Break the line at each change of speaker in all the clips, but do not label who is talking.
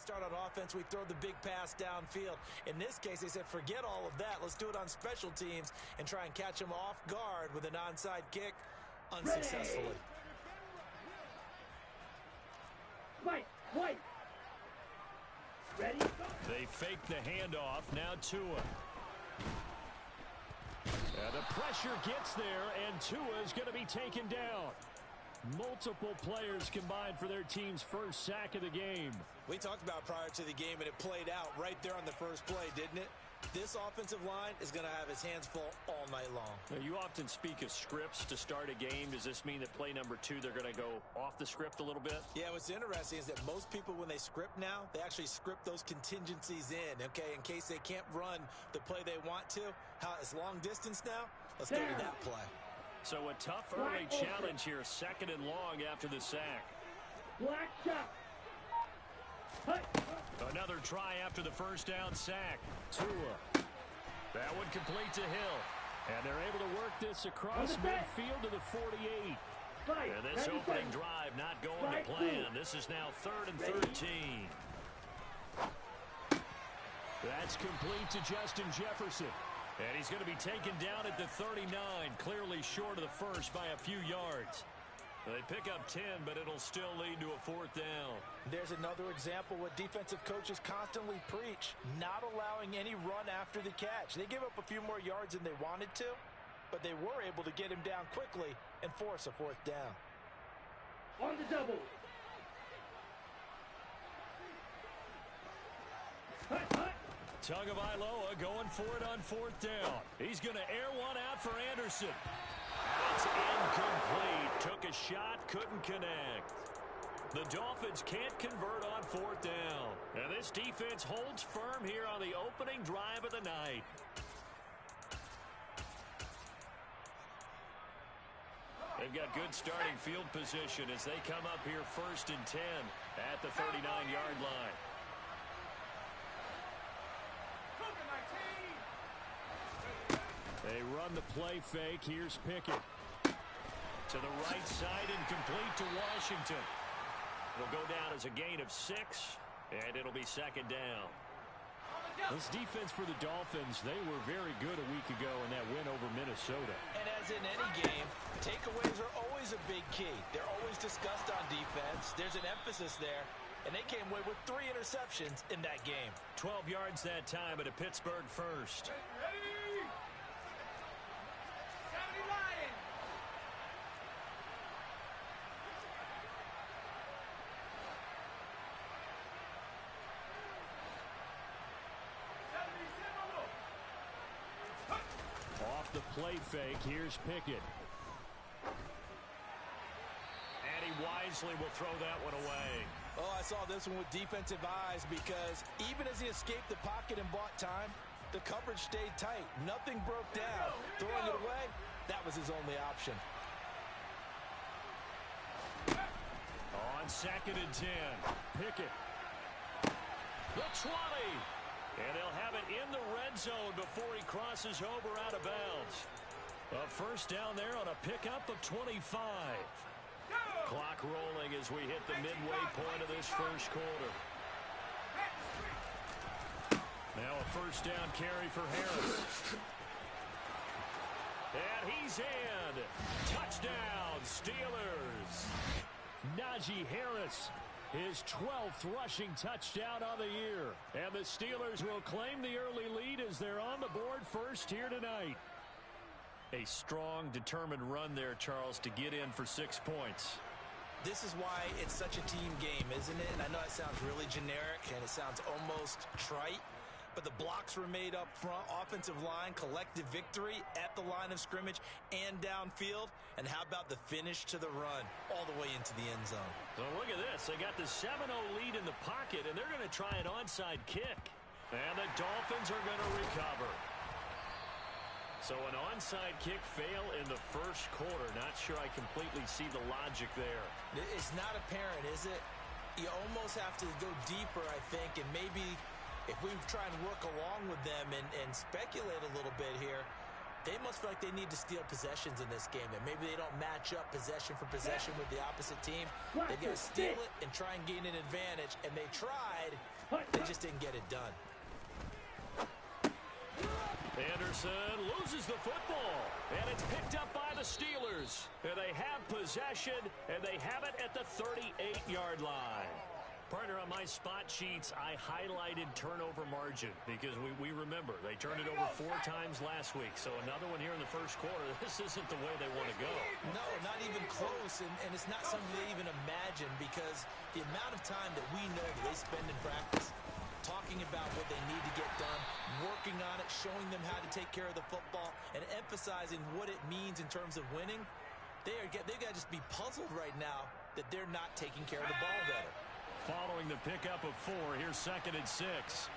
start on offense, we throw the big pass downfield. In this case, they said, forget all of that. Let's do it on special teams and try and catch them off guard with an onside kick unsuccessfully.
White. Ready?
They fake the handoff. Now Tua. The pressure gets there, and Tua is going to be taken down. Multiple players combined for their team's first sack of the game.
We talked about prior to the game, and it played out right there on the first play, didn't it? This offensive line is going to have its hands full all night long.
Now, you often speak of scripts to start a game. Does this mean that play number 2, they're going to go off the script a little bit?
Yeah, what's interesting is that most people, when they script now, they actually script those contingencies in, okay, in case they can't run the play they want to. How it's long distance now? Let's go to that play.
So a tough early challenge here, 2nd and long after the sack.
Black shot.
Another try after the first down sack. Tua. That one complete to Hill. And they're able to work this across midfield to the 48. And this opening drive not going to plan. This is now 3rd and 13. That's complete to Justin Jefferson. And he's going to be taken down at the 39, clearly short of the first by a few yards. They pick up 10, but it'll still lead to a 4th down.
There's another example what defensive coaches constantly preach, not allowing any run after the catch. They gave up a few more yards than they wanted to, but they were able to get him down quickly and force a 4th down.
On the double.
Tagovailoa going for it on 4th down. He's going to air one out for Anderson. It's incomplete. Took a shot, couldn't connect. The Dolphins can't convert on 4th down. And this defense holds firm here on the opening drive of the night. They've got good starting field position as they come up here 1st and 10 at the 39-yard line. They run the play fake. Here's Pickett. To the right side and complete to Washington. It'll go down as a gain of 6, and it'll be 2nd down. This defense for the Dolphins, they were very good a week ago in that win over Minnesota.
And as in any game, takeaways are always a big key. They're always discussed on defense. There's an emphasis there, and they came away with 3 interceptions in that game.
12 yards that time at a Pittsburgh first. The play fake. Here's Pickett. And he wisely will throw that one away.
Oh, I saw this one with defensive eyes because even as he escaped the pocket and bought time, the coverage stayed tight. Nothing broke down. Throwing it away, that was his only option.
On 2nd and 10, Pickett. The 20. And they'll have it in the red zone before he crosses over out of bounds. A 1st down there on a pickup of 25. Clock rolling as we hit the midway point of this first quarter. Now a 1st down carry for Harris. And he's in. Touchdown, Steelers. Najee Harris. His 12th rushing touchdown on the year. And the Steelers will claim the early lead as they're on the board first here tonight. A strong, determined run there, Charles, to get in for 6 points.
This is why it's such a team game, isn't it? And I know it sounds really generic and it sounds almost trite, but the blocks were made up front, offensive line, collective victory at the line of scrimmage and downfield. And how about the finish to the run all the way into the end zone?
So look at this. They got the 7-0 lead in the pocket, and they're going to try an onside kick. And the Dolphins are going to recover. So an onside kick fail in the first quarter. Not sure I completely see the logic there.
It's not apparent, is it? You almost have to go deeper, I think, and maybe if we try and work along with them and speculate a little bit here, They must feel like they need to steal possessions in this game. And maybe they don't match up possession for possession with the opposite team. They got to steal it and try and gain an advantage. And they tried. They just didn't get it done.
Anderson loses the football. And it's picked up by the Steelers. And they have possession. And they have it at the 38-yard line. Partner, on my spot sheets, I highlighted turnover margin because we remember they turned it over 4 times last week. So another one here in the first quarter. This isn't the way they want to go.
No, not even close. And it's not something they even imagine because the amount of time that we know that they spend in practice talking about what they need to get done, working on it, showing them how to take care of the football, and emphasizing what it means in terms of winning, they've got to just be puzzled right now that they're not taking care of the ball better.
Following the pickup of 4, here's 2nd and 6.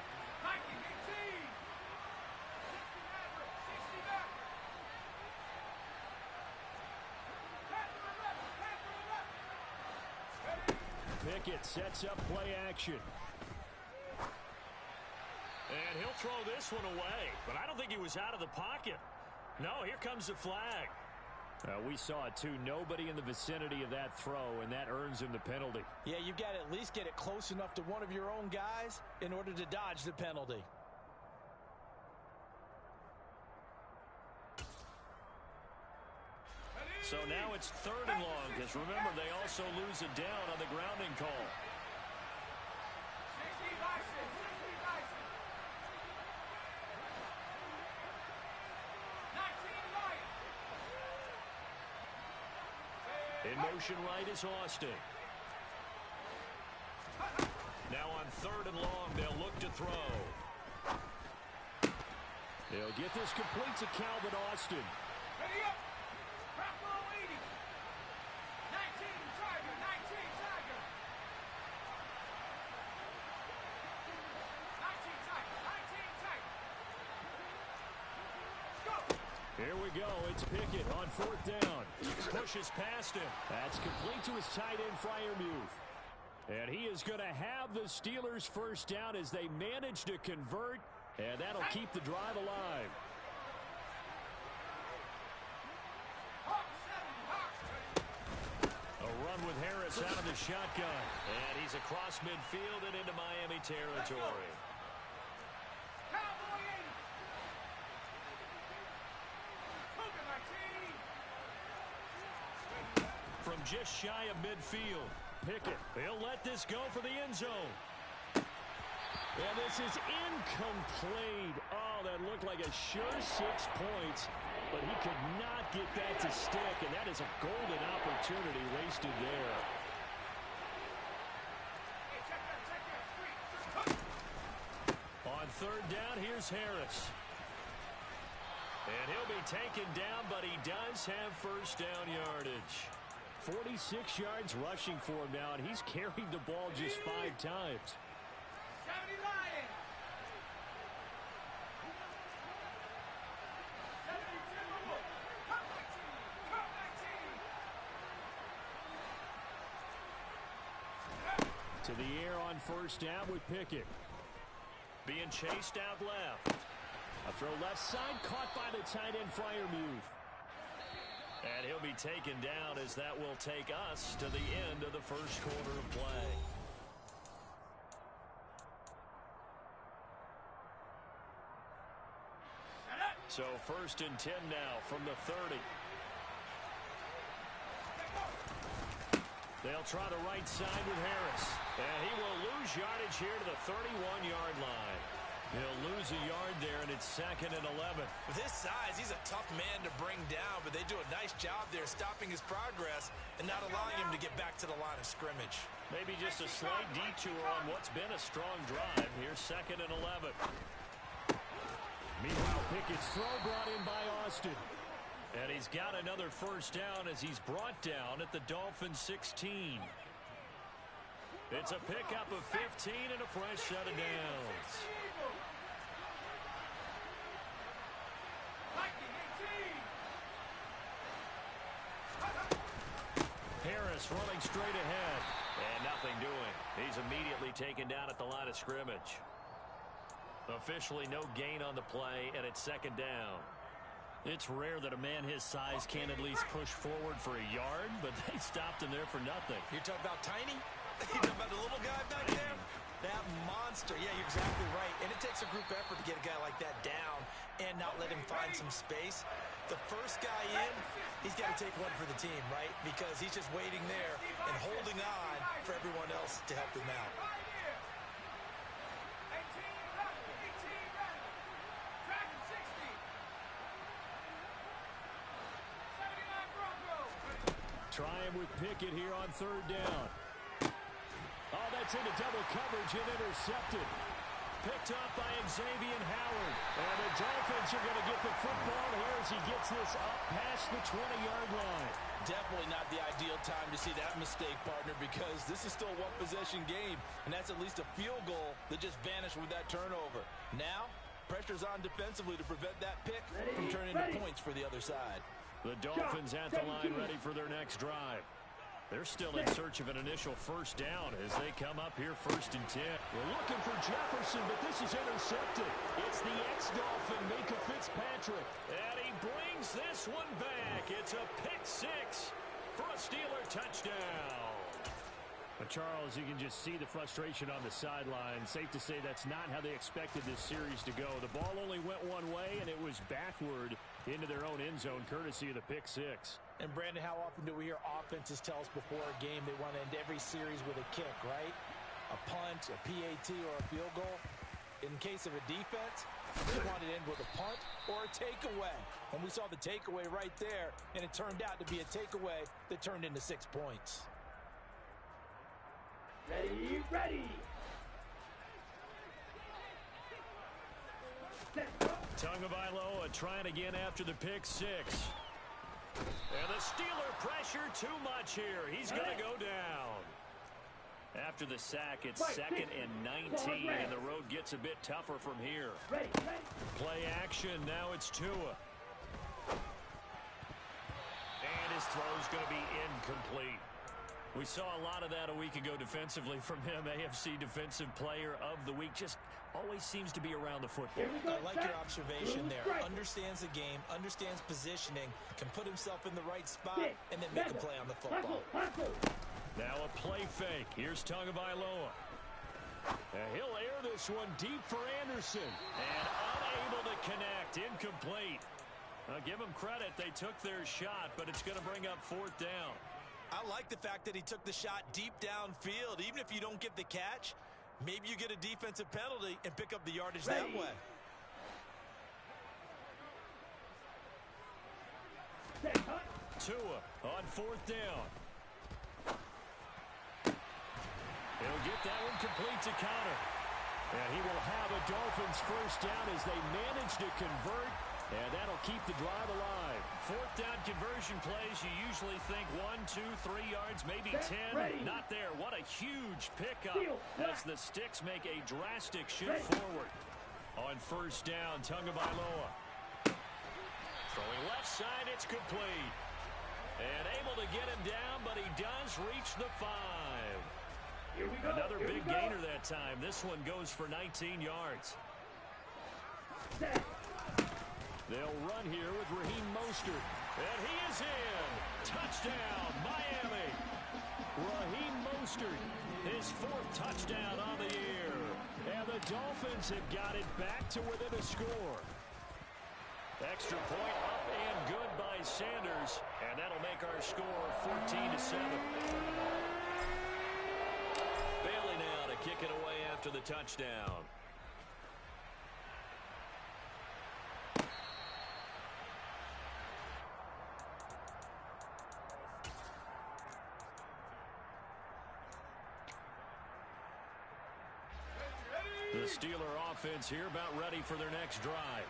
Pickett sets up play action. And he'll throw this one away, but I don't think he was out of the pocket. No, here comes the flag. We saw it too. Nobody in the vicinity of that throw, and that earns him the penalty.
Yeah, you've got to at least get it close enough to one of your own guys in order to dodge the penalty.
So now it's 3rd and long, because remember, they also lose it down on the grounding call. In motion right is Austin. Now on 3rd and long, they'll look to throw. They'll get this complete to Calvin Austin.
Ready up. Drop below 80. 19 Tiger. 19 Tiger. 19 Tiger. 19 Tiger. Go.
Here we go. It's Pickett on 4th down. Pushes past him. That's complete to his tight end, Freiermuth. And he is going to have the Steelers first down as they manage to convert, and that'll keep the drive alive. A run with Harris out of the shotgun. And he's across midfield and into Miami territory. From just shy of midfield, Pickett, he'll let this go for the end zone. And this is incomplete. Oh, that looked like a sure 6 points, but he could not get that to stick, and that is a golden opportunity wasted there. On 3rd down, here's Harris. And he'll be taken down, but he does have first down yardage. 46 yards rushing for him now, and he's carried the ball just 5 times.
70 Lions.
72. To the air on 1st down with Pickett. Being chased out left. A throw left side, caught by the tight end, Freiermuth. And he'll be taken down as that will take us to the end of the first quarter of play. So 1st and 10 now from the 30. They'll try the right side with Harris. And he will lose yardage here to the 31-yard line. He'll lose a yard there, and it's 2nd and 11.
With his size, he's a tough man to bring down, but they do a nice job there stopping his progress and not allowing him to get back to the line of scrimmage.
Maybe just a slight detour on what's been a strong drive. Here's 2nd and 11. Meanwhile, Pickett's throw brought in by Austin. And he's got another first down as he's brought down at the Dolphins' 16. It's a pickup of 15 and a fresh set of downs. Harris running straight ahead. And nothing doing. He's immediately taken down at the line of scrimmage. Officially no gain on the play, and it's 2nd down. It's rare that a man his size can't at least push forward for a yard, but they stopped him there for nothing.
You're talking about tiny? You're talking about the little guy back there? That monster. Yeah, you're exactly right. And it takes a group effort to get a guy like that down and not let him find some space. The first guy in, he's got to take one for the team, right? Because he's just waiting there and holding on for everyone else to help him out.
18 ready. Dragon 60. 79 Broncos.
Trying with Pickett here on third down. Oh, that's into double coverage and intercepted. Picked up by Xavier Howard. And the Dolphins are going to get the football here as he gets this up past the 20-yard line.
Definitely not the ideal time to see that mistake, partner, because this is still a one-possession game, and that's at least a field goal that just vanished with that turnover. Now, pressure's on defensively to prevent that pick from turning into points for the other side.
The Dolphins at the line ready for their next drive. They're still in search of an initial first down as they come up here 1st and 10. We're looking for Jefferson, but this is intercepted. It's the ex-Dolphin, Minkah Fitzpatrick. And he brings this one back. It's a pick six for a Steeler touchdown. But Charles, you can just see the frustration on the sideline. Safe to say that's not how they expected this series to go. The ball only went one way, and it was backward into their own end zone, courtesy of the pick six.
And, Brandon, how often do we hear offenses tell us before a game they want to end every series with a kick, right? A punt, a PAT, or a field goal. In case of a defense, they want to end with a punt or a takeaway. And we saw the takeaway right there, and it turned out to be a takeaway that turned into 6 points.
Ready, ready.
Tagovailoa trying again after the pick six. And the Steeler pressure too much here. He's going to go down. After the sack, it's 2nd and 19, and the road gets a bit tougher from here. Play action, now it's Tua. And his throw's going to be incomplete. We saw a lot of that a week ago defensively from him. AFC Defensive Player of the Week. Just always seems to be around the football.
I like your observation there. Understands the game, understands positioning, can put himself in the right spot, and then make a play on the football.
Now a play fake. Here's Tagovailoa. He'll air this one deep for Anderson. And unable to connect. Incomplete. Give them credit. They took their shot, but it's going to bring up 4th down.
I like the fact that he took the shot deep downfield. Even if you don't get the catch, maybe you get a defensive penalty and pick up the yardage that way.
Tua on 4th down. He'll get that one complete to counter. And he will have a Dolphins first down as they manage to convert. And that'll keep the drive alive. 4th down conversion plays, you usually think 1, 2, 3 yards, maybe 10. Not there. What a huge pickup as the Sticks make a drastic shift forward. On 1st down, Tagovailoa. Throwing left side, it's complete. And able to get him down, but he does reach the 5. Another big gainer that time. This one goes for 19 yards. They'll run here with Raheem Mostert. And he is in. Touchdown, Miami. Raheem Mostert, his 4th touchdown on the year. And the Dolphins have got it back to within a score. Extra point up and good by Sanders. And that'll make our score 14-7. Bailey now to kick it away after the touchdown. The Steeler offense here about ready for their next drive.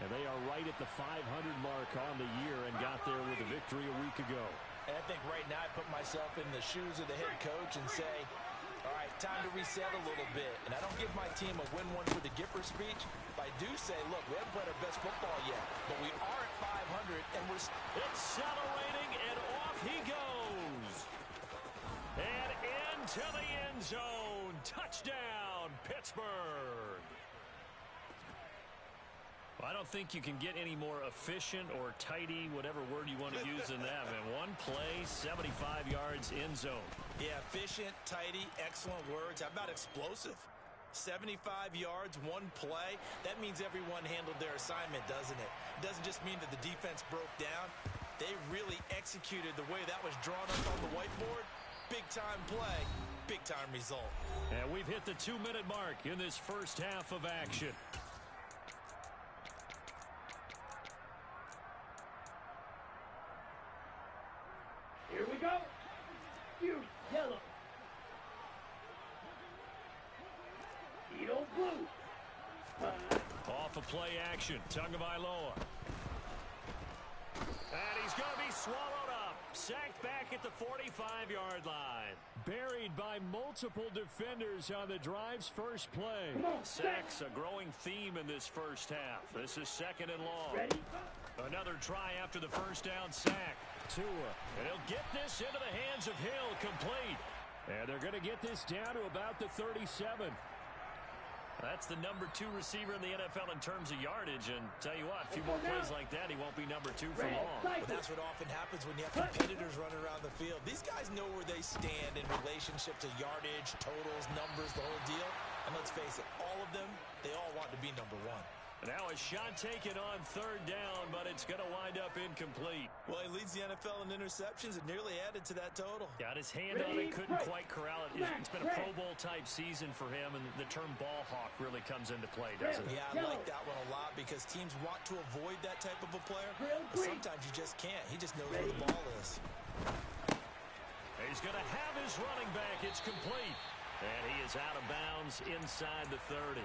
And they are right at the 500 mark on the year and got there with a victory a week ago.
And I think right now I put myself in the shoes of the head coach and say, all right, time to reset a little bit. And I don't give my team a win one for the Gipper speech, but I do say, look, we haven't played our best football yet, but we are at 500, and we're
accelerating, and off he goes. And into the end zone. Touchdown, Pittsburgh. I don't think you can get any more efficient or tidy, whatever word you want to use in that. And one play, 75 yards in zone.
Yeah, efficient, tidy, excellent words. How about explosive? 75 yards, one play. That means everyone handled their assignment, doesn't it? It doesn't just mean that the defense broke down. They really executed the way that was drawn up on the whiteboard. Big-time play, big-time result.
And we've hit the 2-minute mark in this first half of action.
Here we go. Huge yellow. Edo blue.
Off of play action, Tagovailoa. And he's going to be swallowed up. Sacked back at the 45-yard line. Buried by multiple defenders on the drive's first play. Sacks a growing theme in this first half. This is second and long.
Ready?
Another try after the first down sack. Tua. And he'll get this into the hands of Hill, complete. And they're going to get this down to about the 37. That's the number 2 receiver in the NFL in terms of yardage. And tell you what, a few more plays like that, he won't be number 2 for long.
But that's what often happens when you have competitors running around the field. These guys know where they stand in relationship to yardage, totals, numbers, the whole deal. And let's face it, all of them, they all want to be number 1.
Now a shot taken on third down, but it's going to wind up incomplete.
Well, he leads the NFL in interceptions and nearly added to that total.
Got his hand on it, couldn't quite corral it. It's been a Pro Bowl type season for him, and the term ball hawk really comes into play, doesn't it?
Yeah, I like that one a lot because teams want to avoid that type of a player, but sometimes you just can't. He just knows where the ball is.
He's going to have his running back. It's complete. And he is out of bounds inside the 30.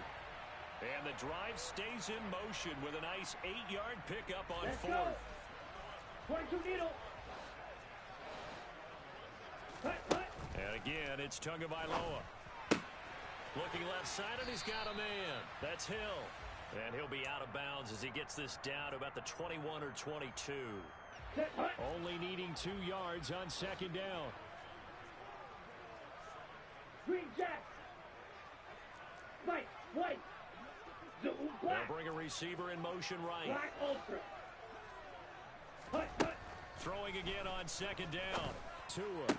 And the drive stays in motion with a nice 8-yard pickup on fourth.
22 needle.
And again, it's Tagovailoa. Looking left side, and he's got a man. That's Hill. And he'll be out of bounds as he gets this down to about the 21 or 22. Only needing 2 yards on second down.
Green Jack. Mike, white.
They'll bring a receiver in motion right.
Black ultra.
Throwing again on second down. Tua.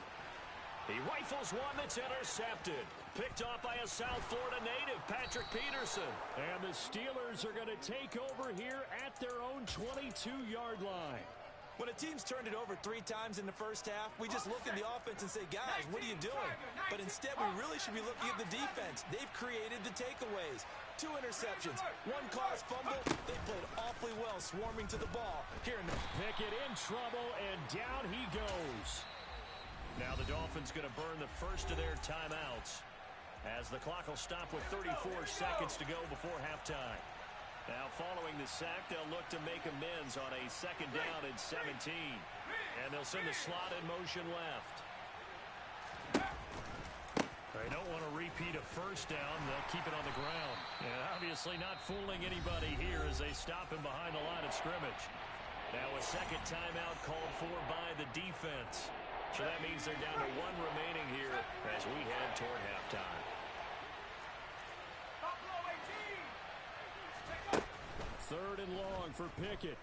He rifles one that's intercepted. Picked off by a South Florida native, Patrick Peterson. And the Steelers are going to take over here at their own 22-yard line.
When a team's turned it over 3 times in the first half, we just look at the offense and say, guys, what are you doing? But instead, we really should be looking at the defense. They've created the takeaways. 2 interceptions, 1 caused fumble. They played awfully well swarming to the ball. Here in the
Pickett in trouble, and down he goes. Now the Dolphins going to burn the first of their timeouts as the clock will stop with 34 seconds to go before halftime. Now following the sack, they'll look to make amends on a second down and 17. And they'll send the slot in motion left. They don't want to repeat a first down. They'll keep it on the ground. And obviously not fooling anybody here as they stop him behind the line of scrimmage. Now a second timeout called for by the defense. So that means they're down to 1 remaining here as we head toward halftime. Third and long for Pickett.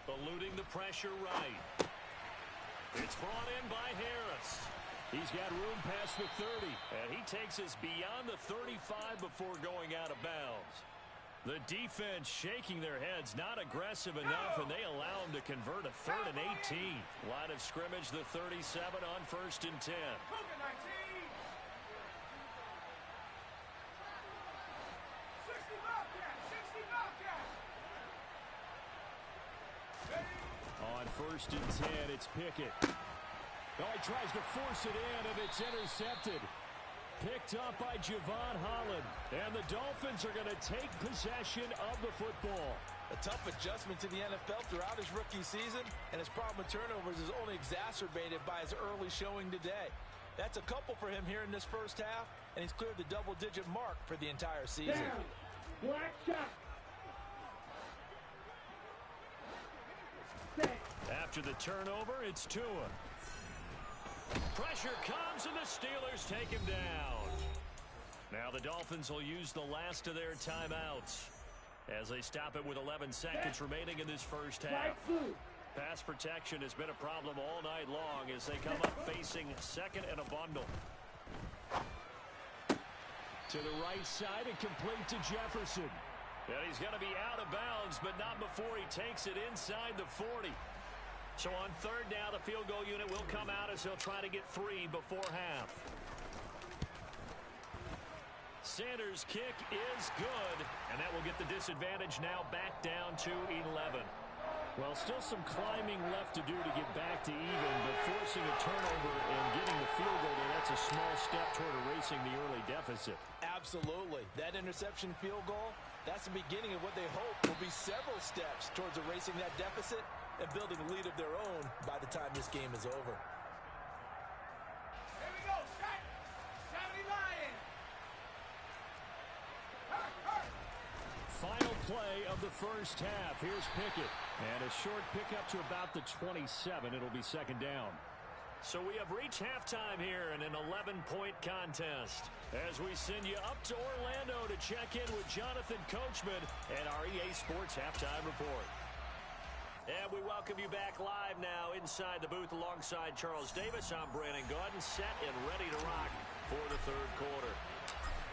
Eluding the pressure right. It's brought in by Harris. He's got room past the 30. And he takes us beyond the 35 before going out of bounds. The defense shaking their heads, not aggressive enough, and they allow him to convert a 3rd and 18. Line of scrimmage, the 37 on 1st and 10. On 1st and 10, it's Pickett. Oh, he tries to force it in, and it's intercepted. Picked up by Javon Holland. And the Dolphins are going to take possession of the football.
A tough adjustment to the NFL throughout his rookie season, and his problem with turnovers is only exacerbated by his early showing today. That's a couple for him here in this first half, and he's cleared the double-digit mark for the entire season.
Down. Black shot.
After the turnover, it's Tua. Pressure comes, and the Steelers take him down. Now the Dolphins will use the last of their timeouts. as they stop it with 11 seconds remaining in this first half. Pass protection has been a problem all night long as they come up facing second and a bundle.
To the right side and complete to Jefferson.
And he's going to be out of bounds, but not before he takes it inside the 40. So on third down, the field goal unit will come out as they'll try to get 3 before half. Sanders' kick is good, and that will get the disadvantage now back down to 11.
Well, still some climbing left to do to get back to even, but forcing a turnover and getting the field goal there, that's a small step toward erasing the early deficit.
Absolutely. That interception field goal, that's the beginning of what they hope will be several steps towards erasing that deficit and building a lead of their own by the time this game is over.
Here we go, set. 70 Lions.
Final play of the first half. Here's Pickett. And a short pickup to about the 27. It'll be second down.
So we have reached halftime here in an 11-point contest as we send you up to Orlando to check in with Jonathan Coachman and our EA Sports Halftime Report. And we welcome you back live now inside the booth alongside Charles Davis. I'm Brandon Gaudin, set and ready to rock for the third quarter.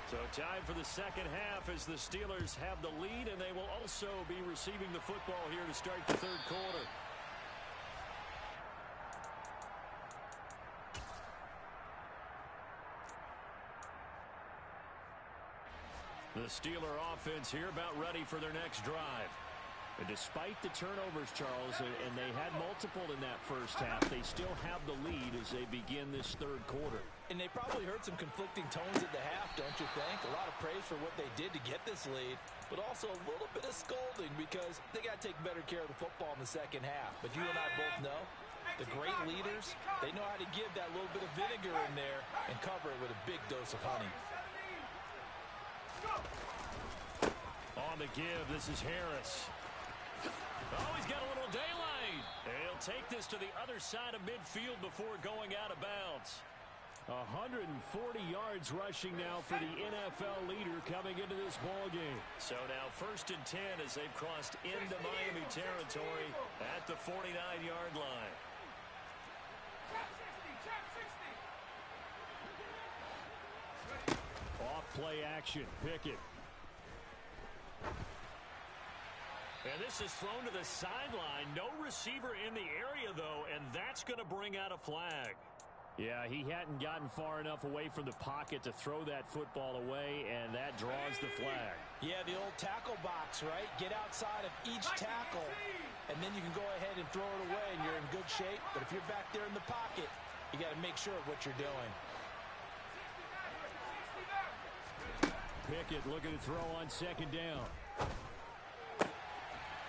So time for the second half as the Steelers have the lead, and they will also be receiving the football here to start the third quarter. The Steeler offense here about ready for their next drive. And despite the turnovers, Charles, and they had multiple in that first half, they still have the lead as they begin this third quarter.
And they probably heard some conflicting tones at the half, don't you think? A lot of praise for what they did to get this lead, but also a little bit of scolding because they got to take better care of the football in the second half. But you and I both know the great leaders, they know how to give that little bit of vinegar in there and cover it with a big dose of honey.
On the give, this is Harris. Oh, he's got a little daylight. He'll take this to the other side of midfield before going out of bounds.
140 yards rushing now for the NFL leader coming into this ball game.
So now 1st and 10 as they've crossed into Miami territory at the 49-yard line.
Off play action, Pickett.
And this is thrown to the sideline. No receiver in the area, though, and that's going to bring out a flag.
Yeah, he hadn't gotten far enough away from the pocket to throw that football away, and that draws the flag.
Yeah, the old tackle box, right? Get outside of each tackle, and then you can go ahead and throw it away, and you're in good shape. But if you're back there in the pocket, you got to make sure of what you're doing.
Pickett looking to throw on second down.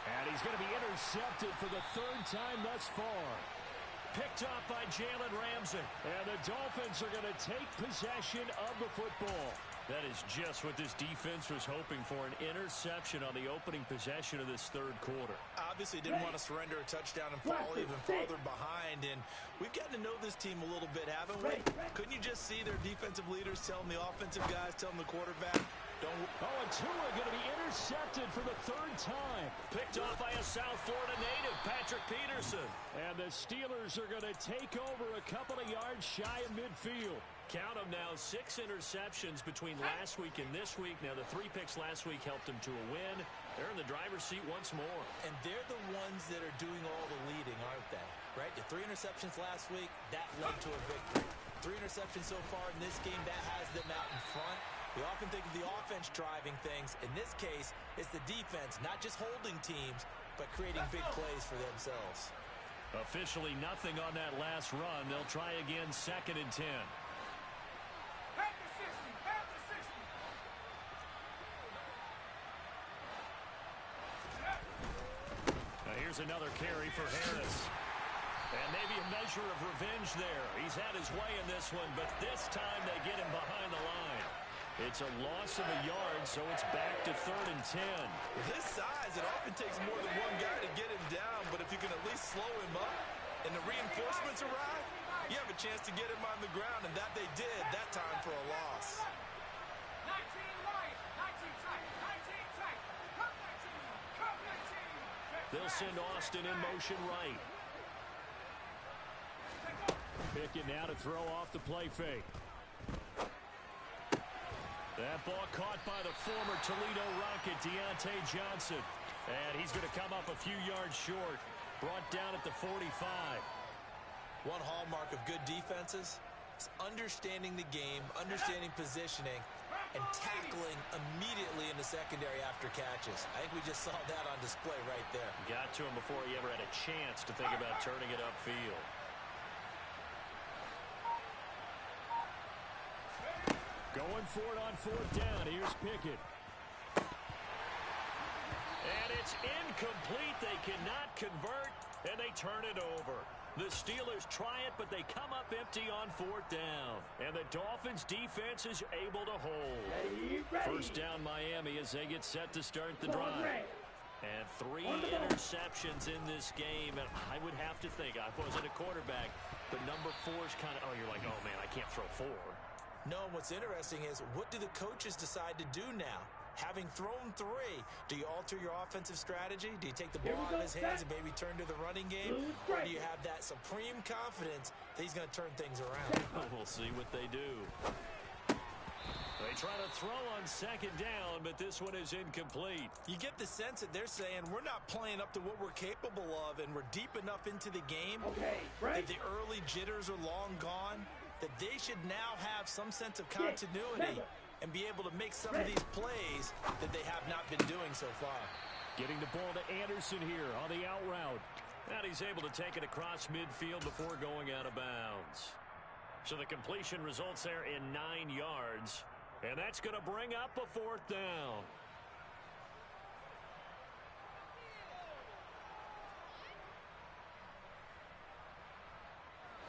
And he's going to be intercepted for the third time thus far.
Picked up by Jalen Ramsey.
And the Dolphins are going to take possession of the football.
That is just what this defense was hoping for, an interception on the opening possession of this third quarter.
Obviously didn't want to surrender a touchdown and fall even farther behind, and we've gotten to know this team a little bit, haven't we? Couldn't you just see their defensive leaders telling the offensive guys, telling the quarterback, don't...
Oh, and Tua going to be intercepted for the third time.
Picked off by a South Florida native, Patrick Peterson.
And the Steelers are going to take over a couple of yards shy of midfield.
Count them now, 6 interceptions between last week and this week. Now, the 3 picks last week helped them to a win. They're in the driver's seat once more.
And they're the ones that are doing all the leading, aren't they? Right? The 3 interceptions last week, that led to a victory. 3 interceptions so far in this game, that has them out in front. We often think of the offense driving things. In this case, it's the defense, not just holding teams, but creating big plays for themselves.
Officially nothing on that last run. They'll try again, 2nd and 10. Here's another carry for Harris. And maybe a measure of revenge there. He's had his way in this one, but this time they get him behind the line. It's a loss of a yard, so it's back to 3rd and 10.
With his size, it often takes more than one guy to get him down, but if you can at least slow him up and the reinforcements arrive, you have a chance to get him on the ground, and that they did that time for a loss.
19 Lions, 19 tight, 19 tight, come 19.
They'll send Austin in motion right.
Pickett now to throw off the play fake.
That ball caught by the former Toledo Rocket, Deontay Johnson. And he's going to come up a few yards short. Brought down at the 45.
One hallmark of good defenses is understanding the game, understanding positioning, and tackling immediately in the secondary after catches. I think we just saw that on display right there.
Got to him before he ever had a chance to think about turning it upfield.
Going for it on fourth down. Here's Pickett.
And it's incomplete. They cannot convert, and they turn it over. The Steelers try it, but they come up empty on fourth down. And the Dolphins' defense is able to hold. First down Miami as they get set to start the drive. And 3 interceptions in this game. And I would have to think, I wasn't a quarterback, but number 4 is kind of, oh, you're like, oh, man, I can't throw 4.
No, what's interesting is what do the coaches decide to do now? Having thrown 3, do you alter your offensive strategy? Do you take the ball out of his hands and maybe turn to the running game? Or do you have that supreme confidence that he's going to turn things around?
We'll see what they do. They try to throw on second down, but this one is incomplete.
You get the sense that they're saying we're not playing up to what we're capable of, and we're deep enough into the game that the early jitters are long gone, that they should now have some sense of continuity and be able to make some of these plays that they have not been doing so far.
Getting the ball to Anderson here on the out route.
And he's able to take it across midfield before going out of bounds. So the completion results there in 9 yards. And that's going to bring up a fourth down.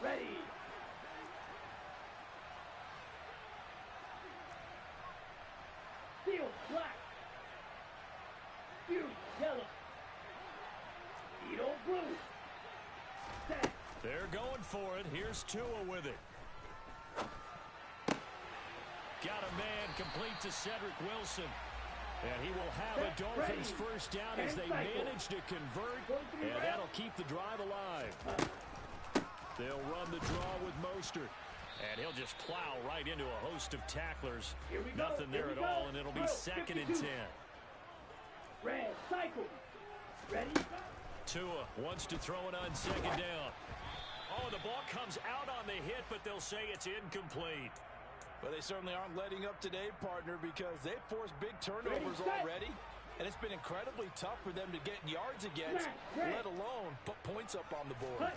Ready. Field black. Field yellow. Field blue. Set.
They're going for it. Here's Tua with it. Got a man complete to Cedric Wilson. And he will have a Dolphins first down as they manage to convert. And that'll keep the drive alive. They'll run the draw with Mostert. And he'll just plow right into a host of tacklers. Nothing there at all, and it'll be 2nd and 10.
Red cycle. Ready?
Tua wants to throw it on second down. Oh, the ball comes out on the hit, but they'll say it's incomplete.
Well, they certainly aren't letting up today, partner, because they've forced big turnovers already. And it's been incredibly tough for them to get yards against, let alone put points up on the board.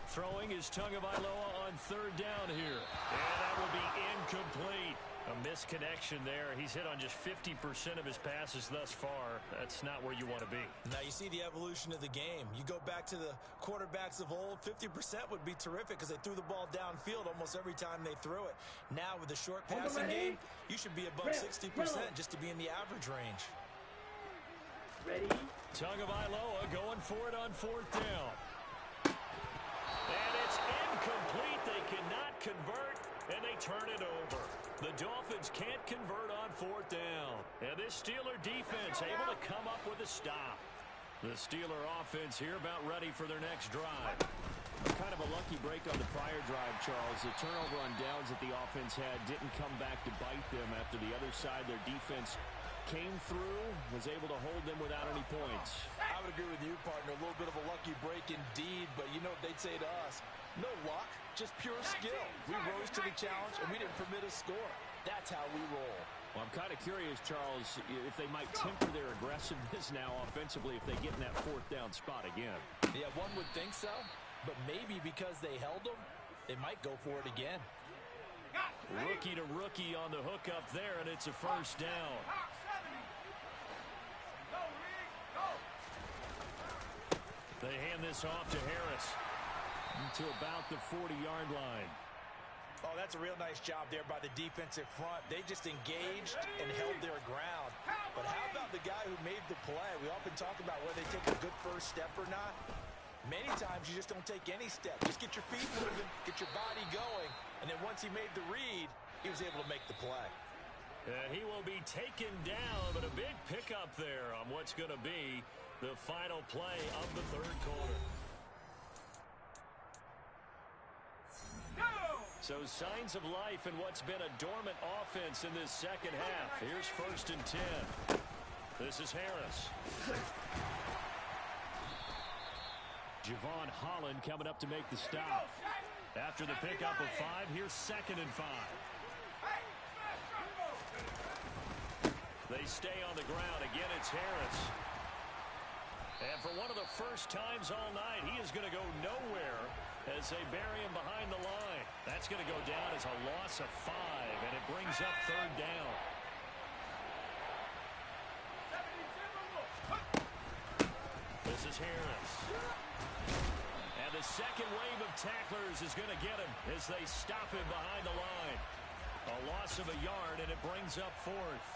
Throwing is Tagovailoa on third down here. And that will be incomplete. A misconnection there. He's hit on just 50% of his passes thus far. That's not where you want to be.
Now you see the evolution of the game. You go back to the quarterbacks of old, 50% would be terrific because they threw the ball downfield almost every time they threw it. Now with the short passing game, you should be above 60% just to be in the average range.
Ready?
Tagovailoa going for it on fourth down. And it's incomplete. They cannot convert, and they turn it over. The Dolphins can't convert on fourth down. And this Steeler defense able to come up with a stop. The Steeler offense here about ready for their next drive.
Kind of a lucky break on the prior drive, Charles. The turnover on downs that the offense had didn't come back to bite them after the other side. Their defense came through, was able to hold them without any points.
I would agree with you, partner. A little bit of a lucky break indeed, but you know what they'd say to us? No luck, just pure skill. We rose to the challenge, and we didn't permit a score. That's how we roll.
Well, I'm kind of curious, Charles, if they might temper their aggressiveness now offensively if they get in that fourth down spot again.
Yeah, one would think so, but maybe because they held them, they might go for it again.
Rookie to rookie on the hookup there, and it's a first down. They hand this off to Harris to about the 40-yard line.
Oh, that's a real nice job there by the defensive front. They just engaged and held their ground. But how about the guy who made the play? We often talk about whether they take a good first step or not. Many times you just don't take any step. Just get your feet moving, get your body going, and then once he made the read, he was able to make the play.
And he will be taken down, but a big pickup there on what's going to be The final play of the third quarter. So signs of life in what's been a dormant offense in this second half. Here's 1st and 10. This is Harris. Javon Holland coming up to make the stop. After the pickup of 5, here's 2nd and 5. They stay on the ground. Again, it's Harris. And for one of the first times all night, he is going to go nowhere as they bury him behind the line. That's going to go down as a loss of 5, and it brings up 3rd down. This is Harris. And the second wave of tacklers is going to get him as they stop him behind the line. A loss of a yard, and it brings up 4th.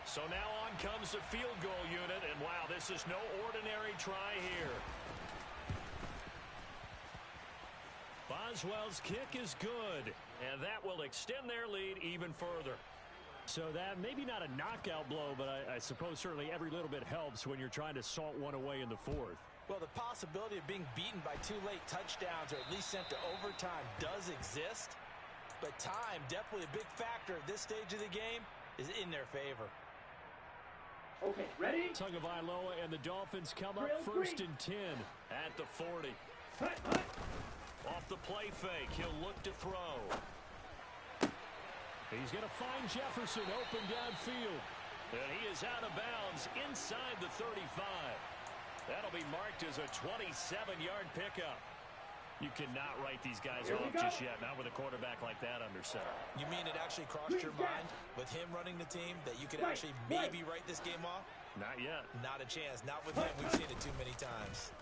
So now on comes the field goal unit, and wow, this is no ordinary try here. Boswell's kick is good, and that will extend their lead even further.
So that maybe not a knockout blow, but I suppose certainly every little bit helps when you're trying to salt one away in the 4th.
Well, the possibility of being beaten by 2 late touchdowns or at least sent to overtime does exist, but time, definitely a big factor at this stage of the game, is in their favor.
Okay, ready?
Tagovailoa and the Dolphins come up 1st and 10
at the 40.
Hut.
Off the play fake, he'll look to throw.
He's going to find Jefferson open downfield.
And he is out of bounds inside the 35. That'll be marked as a 27-yard pickup. You cannot write these guys off just yet, not with a quarterback like that under center.
You mean it actually crossed your mind with him running the team that you could actually maybe write this game off?
Not yet.
Not a chance. Not with him. We've seen it too many times.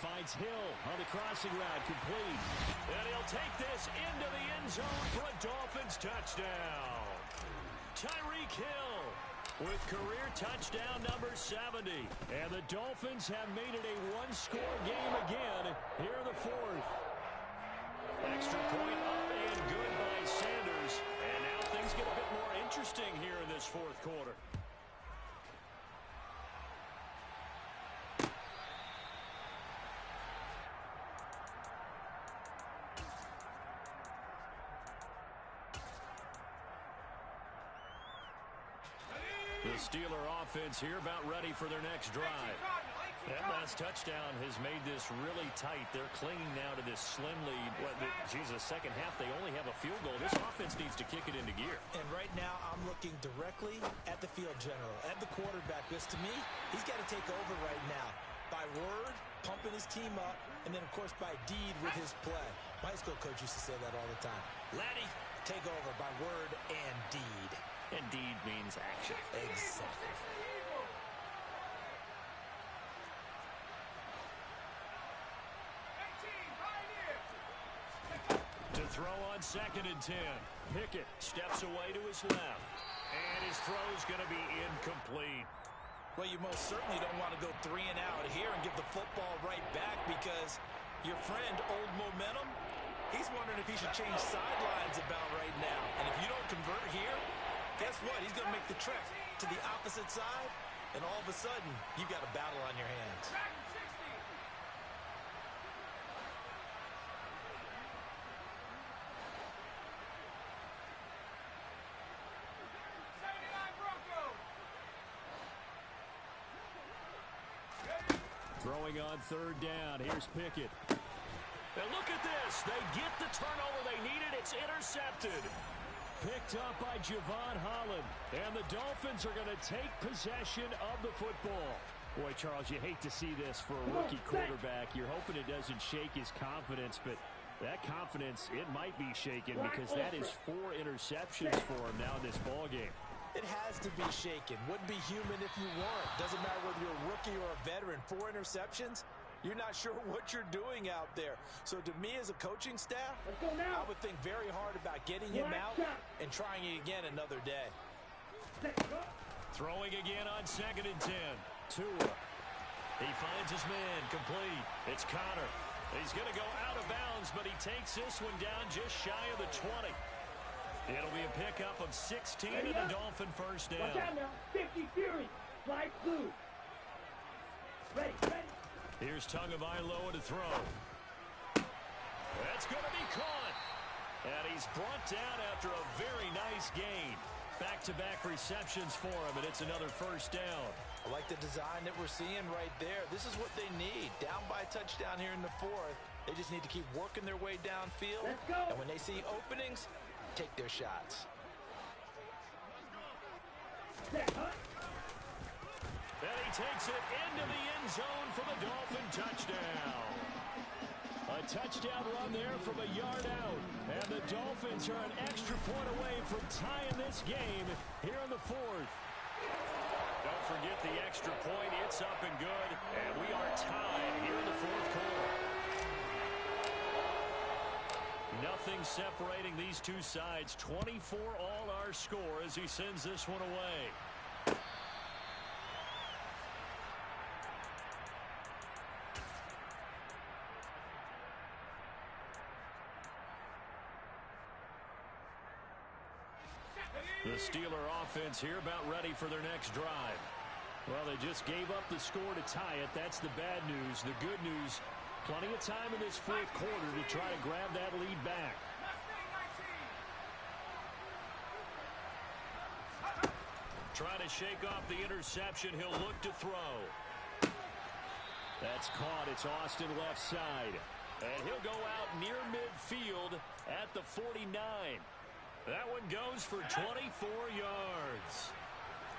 Finds Hill on the crossing route, complete.
And he'll take this into the end zone for a Dolphins touchdown. Tyreek Hill with career touchdown number 70.
And the Dolphins have made it a one-score game again here in the 4th.
Extra point up and good by Sanders. And now things get a bit more interesting here in this 4th quarter. The Steeler offense here about ready for their next drive. That last touchdown has made this really tight. They're clinging now to this slim lead. The second half, they only have a field goal. This offense needs to kick it into gear.
And right now, I'm looking directly at the field general, at the quarterback, because to me, he's got to take over right now. By word, pumping his team up, and then, of course, by deed with his play. My high school coach used to say that all the time. Laddie, take over by word and deed.
And deed means action.
Exactly.
To throw on 2nd and 10. Pickett steps away to his left. And his throw's going to be incomplete.
Well, you most certainly don't want to go 3 and out here and give the football right back because your friend, Old Momentum, he's wondering if he should change sidelines about right now. And if you don't convert here, guess what? He's going to make the trek to the opposite side, and all of a sudden, you've got a battle on your hands.
Throwing on 3rd down. Here's Pickett.
And look at this. They get the turnover they needed. It's intercepted.
Picked up by Javon Holland. And the Dolphins are going to take possession of the football. Boy, Charles, you hate to see this for a rookie quarterback. You're hoping it doesn't shake his confidence, but that confidence, it might be shaken because that is 4 interceptions for him now in this ballgame.
It has to be shaken. Wouldn't be human if you weren't. Doesn't matter whether you're a rookie or a veteran. 4 interceptions, you're not sure what you're doing out there. So to me as a coaching staff, I would think very hard about getting him out and trying it again another day.
Throwing again on 2nd and 10. Tua. He finds his man complete. It's Connor. He's going to go out of bounds, but he takes this one down just shy of the 20. It'll be a pickup of 16 and a Dolphin first down.
Watch out now. 50 Fury. Flight blue. Ready.
Here's Tagovailoa to throw. That's going to be caught. And he's brought down after a very nice gain. Back-to-back receptions for him, and it's another first down.
I like the design that we're seeing right there. This is what they need. Down by a touchdown here in the fourth. They just need to keep working their way downfield.
Let's go.
And when they see openings, take their shots.
Set, huh?
And he takes it into the end zone for the Dolphin touchdown. A touchdown run there from a yard out. And the Dolphins are an extra point away from tying this game here in the fourth. Don't forget the extra point. It's up and good. And we are tied here in the fourth quarter. Nothing separating these two sides. 24 all our score as he sends this one away. The Steeler offense here about ready for their next drive. Well, they just gave up the score to tie it. That's the bad news. The good news, plenty of time in this fourth quarter to try to grab that lead back. Trying to shake off the interception. He'll look to throw. That's caught. It's Austin left side. And he'll go out near midfield at the 49. That one goes for 24 yards.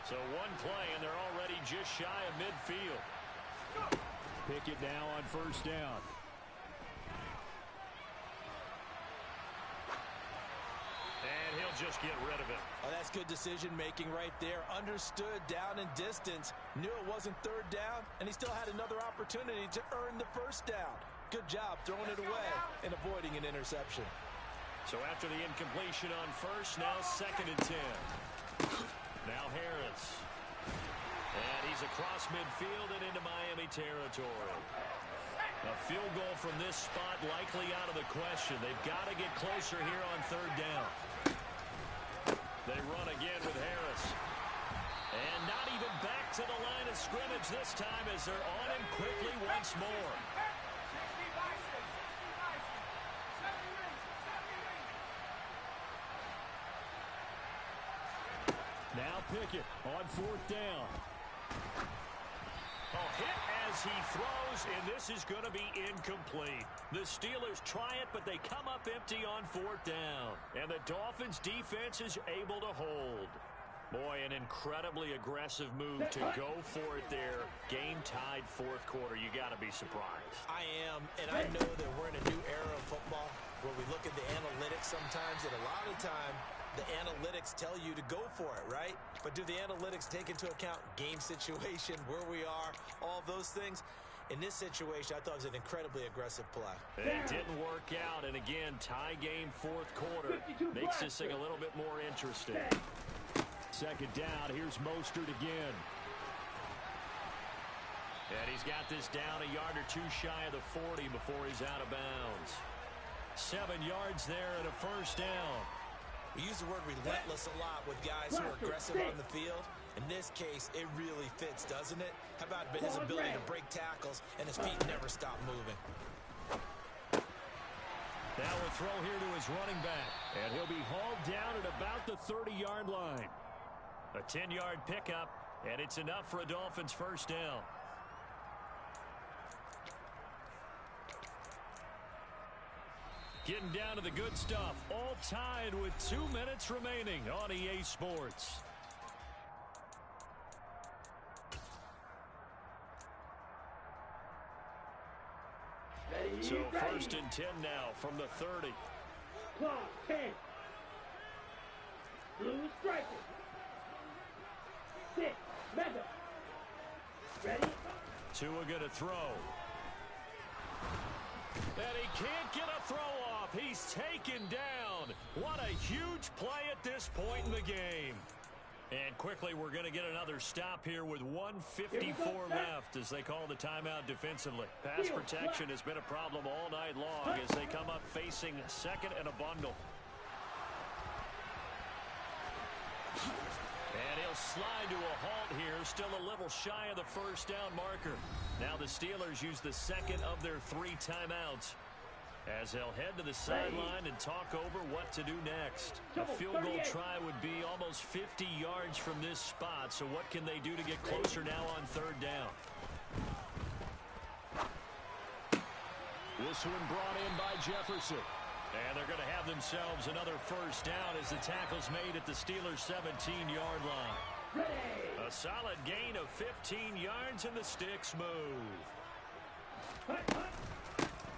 So one play, and they're already just shy of midfield. Pickett now on first down. And he'll just get rid of it.
Oh, that's good decision-making right there. Understood down and distance. Knew it wasn't third down, and he still had another opportunity to earn the first down. Good job throwing it away and avoiding an interception.
So after the incompletion on first, now second and 10. Now Harris. And he's across midfield and into Miami territory. A field goal from this spot likely out of the question. They've got to get closer here on third down. They run again with Harris. And not even back to the line of scrimmage this time as they're on him quickly once more. Now Pickett on fourth down. A hit as he throws, and this is going to be incomplete. The Steelers try it, but they come up empty on fourth down. And the Dolphins' defense is able to hold. Boy, an incredibly aggressive move to go for it there. Game tied fourth quarter. You got to be surprised.
I am, and I know that we're in a new era of football where we look at the analytics sometimes, and a lot of time the analytics tell you to go for it, right? But do the analytics take into account game situation, where we are, all those things? In this situation, I thought it was an incredibly aggressive play.
It didn't work out, and again, tie game fourth quarter makes this thing a little bit more interesting. Second down, here's Mostert again. And he's got this down a yard or two shy of the 40 before he's out of bounds. 7 yards there and a first down.
We use the word relentless a lot with guys who are aggressive on the field. In this case, it really fits, doesn't it? How about his ability to break tackles and his feet never stop moving?
Now a throw here to his running back. And he'll be hauled down at about the 30-yard line. A 10-yard pickup, and it's enough for a Dolphins first down. Getting down to the good stuff. All tied with 2 minutes remaining on EA Sports. So first and 10 now from the 30.
Clock 10. Blue striker. 6. Mega. Ready?
Tua gonna throw. And he can't get a throw off. He's taken down. What a huge play at this point in the game. And quickly, we're going to get another stop here with 1:54 left as they call the timeout defensively. Pass protection has been a problem all night long as they come up facing second and a bundle. line to a halt here. Still a little shy of the first down marker. Now the Steelers use the second of their 3 timeouts as they'll head to the sideline and talk over what to do next. A field goal try would be almost 50 yards from this spot, so what can they do to get closer now on 3rd down?
This one brought in by Jefferson.
And they're going to have themselves another first down as the tackle's made at the Steelers' 17-yard line. A solid gain of 15 yards, and the sticks move.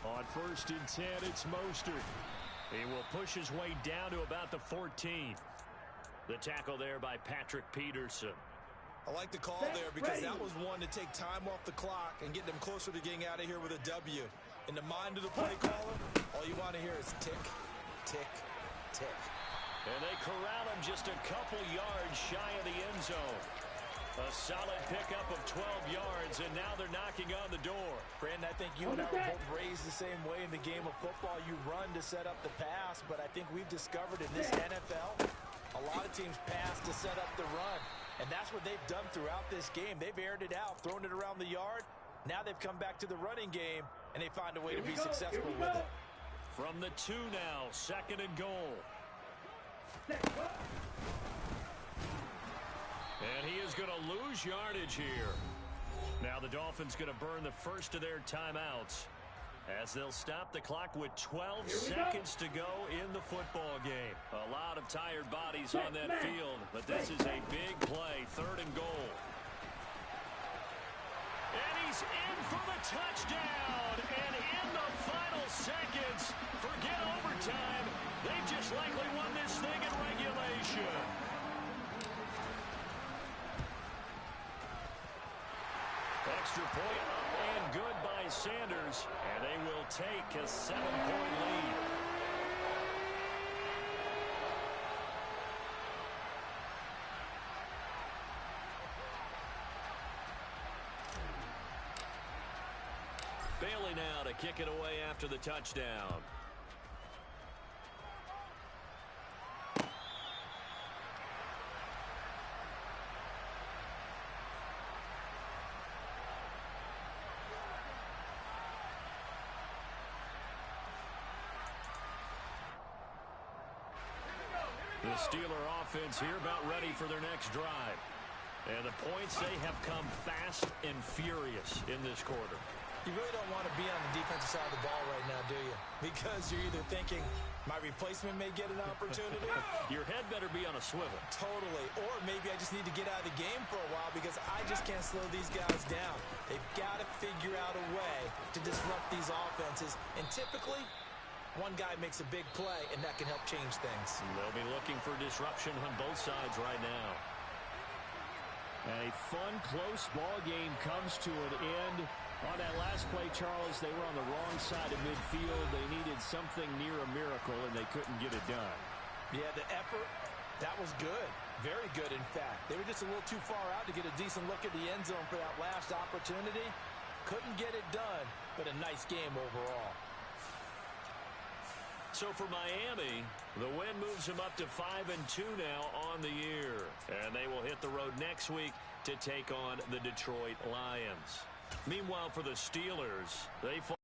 On 1st and 10, it's Mostert.
He will push his way down to about the 14. The tackle there by Patrick Peterson.
I like the call there because that was one to take time off the clock and get them closer to getting out of here with a W. In the mind of the play caller, all you want to hear is tick, tick, tick.
And they corral him just a couple yards shy of the end zone. A solid pickup of 12 yards, and now they're knocking on the door.
Brandon, I think you and I were both raised the same way in the game of football. You run to set up the pass, but I think we've discovered in this NFL, a lot of teams pass to set up the run. And that's what they've done throughout this game. They've aired it out, thrown it around the yard. Now they've come back to the running game, and they find a way to be successful with it.
From the 2 now, 2nd and goal. And he is going to lose yardage here. Now the Dolphins going to burn the first of their timeouts as they'll stop the clock with 12 seconds to go in the football game. A lot of tired bodies on that field, but this is a big play, 3rd and goal. And he's in for the touchdown. And in the final seconds, forget overtime. They just likely won this thing in regulation. Extra point up and good by Sanders. And they will take a 7-point lead. Bailey now to kick it away after the touchdown. The Steeler offense here about ready for their next drive. And the points, they have come fast and furious in this quarter.
You really don't want to be on the defensive side of the ball right now, do you? Because you're either thinking, my replacement may get an opportunity.
Your head better be on a swivel.
Totally. Or maybe I just need to get out of the game for a while because I just can't slow these guys down. They've got to figure out a way to disrupt these offenses. And typically, one guy makes a big play, and that can help change things.
They'll be looking for disruption on both sides right now.
A fun, close ball game comes to an end. On that last play, Charles, they were on the wrong side of midfield. They needed something near a miracle, and they couldn't get it done.
Yeah, the effort, that was good. Very good, in fact. They were just a little too far out to get a decent look at the end zone for that last opportunity. Couldn't get it done, but a nice game overall.
So for Miami, the win moves them up to 5-2 now on the year. And they will hit the road next week to take on the Detroit Lions. Meanwhile, for the Steelers, they fall